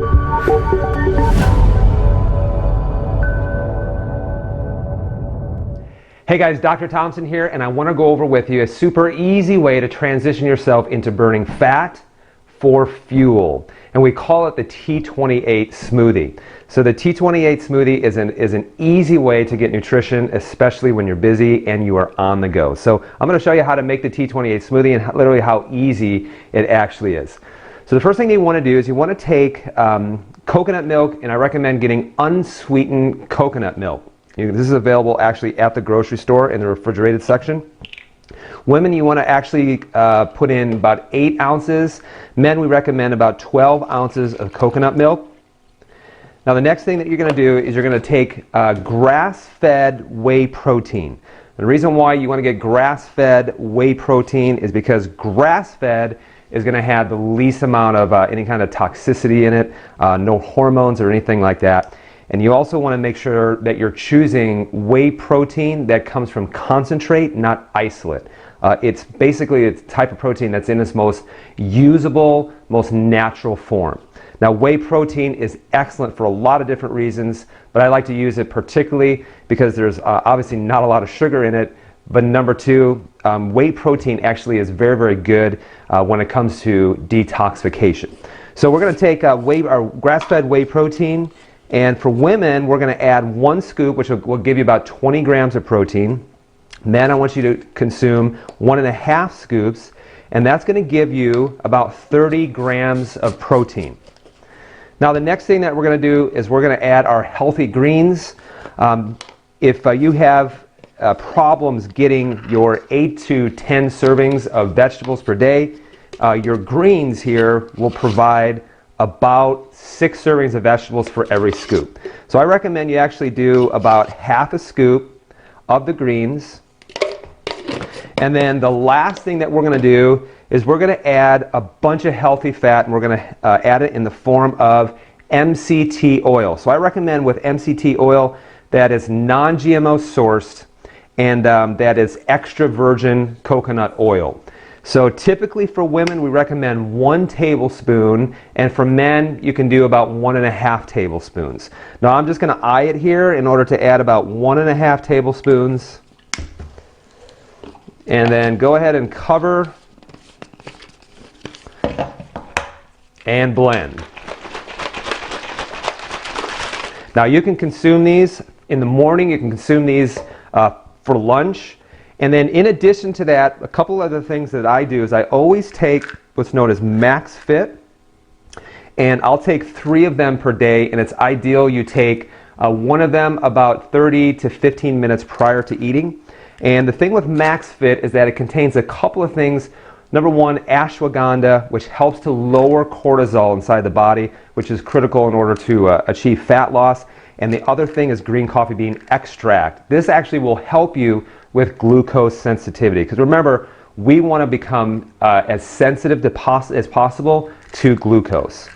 Hey guys, Dr. Thompson here, and I want to go over with you a super easy way to transition yourself into burning fat for fuel. And we call it the T28 Smoothie. So the T28 Smoothie is an easy way to get nutrition, especially when you're busy and you are on the go. So I'm going to show you how to make the T28 Smoothie and literally how easy it actually is. So the first thing you want to do is you want to take coconut milk, and I recommend getting unsweetened coconut milk. This is available actually at the grocery store in the refrigerated section. Women, you want to actually put in about 8 ounces. Men, we recommend about 12 ounces of coconut milk. Now the next thing that you're going to do is you're going to take grass-fed whey protein. The reason why you want to get grass-fed whey protein is because grass-fed is going to have the least amount of any kind of toxicity in it, no hormones or anything like that. And you also want to make sure that you're choosing whey protein that comes from concentrate, not isolate. It's basically a type of protein that's in its most usable, most natural form. Now, whey protein is excellent for a lot of different reasons, but I like to use it particularly because there's obviously not a lot of sugar in it. But number two, whey protein actually is very, very good when it comes to detoxification. So we're going to take our grass-fed whey protein. And for women, we're going to add 1 scoop, which will give you about 20 grams of protein. Men, I want you to consume 1.5 scoops, and that's going to give you about 30 grams of protein. Now, the next thing that we're going to do is we're going to add our healthy greens. If you have problems getting your 8 to 10 servings of vegetables per day, your greens here will provide about 6 servings of vegetables for every scoop. So I recommend you actually do about half a scoop of the greens. And then the last thing that we're going to do is we're going to add a bunch of healthy fat, and we're going to add it in the form of MCT oil. So I recommend with MCT oil that is non-GMO sourced and that is extra virgin coconut oil. So typically for women, we recommend 1 tablespoon, and for men, you can do about 1.5 tablespoons. Now I'm just going to eye it here in order to add about 1.5 tablespoons, and then go ahead and cover and blend. Now you can consume these in the morning, you can consume these for lunch. And then in addition to that, a couple other things that I do is I always take what's known as Max Fit, and I'll take 3 of them per day, and it's ideal you take 1 of them about 30 to 15 minutes prior to eating. And the thing with Max Fit is that it contains a couple of things. Number 1, ashwagandha, which helps to lower cortisol inside the body, which is critical in order to achieve fat loss. And the other thing is green coffee bean extract. This actually will help you with glucose sensitivity, because remember, we want to become as sensitive as possible to glucose.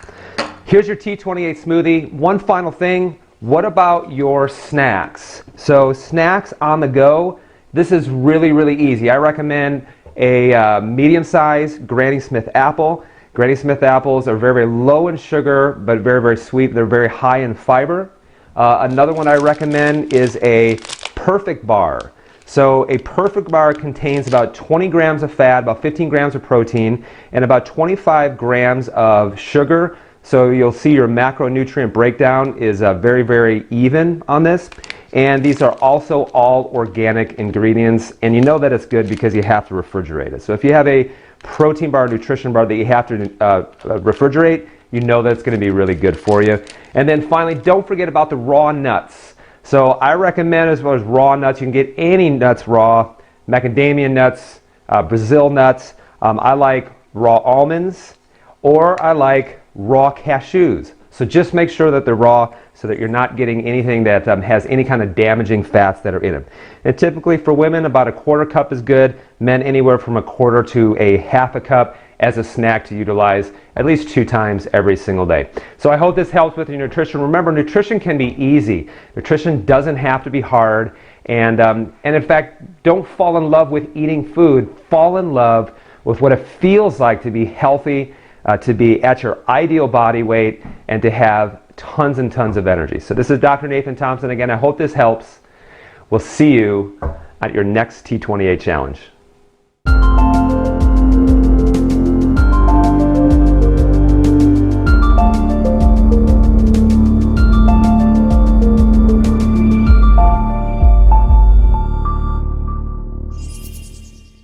Here's your T28 smoothie. One final thing, what about your snacks? So snacks on the go, this is really, really easy. I recommend a medium-sized Granny Smith apple. Granny Smith apples are very, very low in sugar, but very, very sweet. They're very high in fiber. Another one I recommend is a Perfect Bar. So a Perfect Bar contains about 20 grams of fat, about 15 grams of protein, and about 25 grams of sugar. So you'll see your macronutrient breakdown is very, very even on this. And these are also all organic ingredients, and you know that it's good because you have to refrigerate it. So if you have a protein bar, nutrition bar that you have to refrigerate, you know that it's going to be really good for you. And then finally, don't forget about the raw nuts. So I recommend, as well as raw nuts, you can get any nuts raw, macadamia nuts, Brazil nuts. I like raw almonds, or I like raw cashews. So just make sure that they're raw so that you're not getting anything that has any kind of damaging fats that are in them. And typically for women, about 1/4 cup is good. Men, anywhere from 1/4 to 1/2 cup as a snack to utilize at least 2 times every single day. So I hope this helps with your nutrition. Remember, nutrition can be easy. Nutrition doesn't have to be hard. And in fact, don't fall in love with eating food. Fall in love with what it feels like to be healthy, to be at your ideal body weight and to have tons and tons of energy. So this is Dr. Nathan Thompson again. I hope this helps. We'll see you at your next T28 challenge.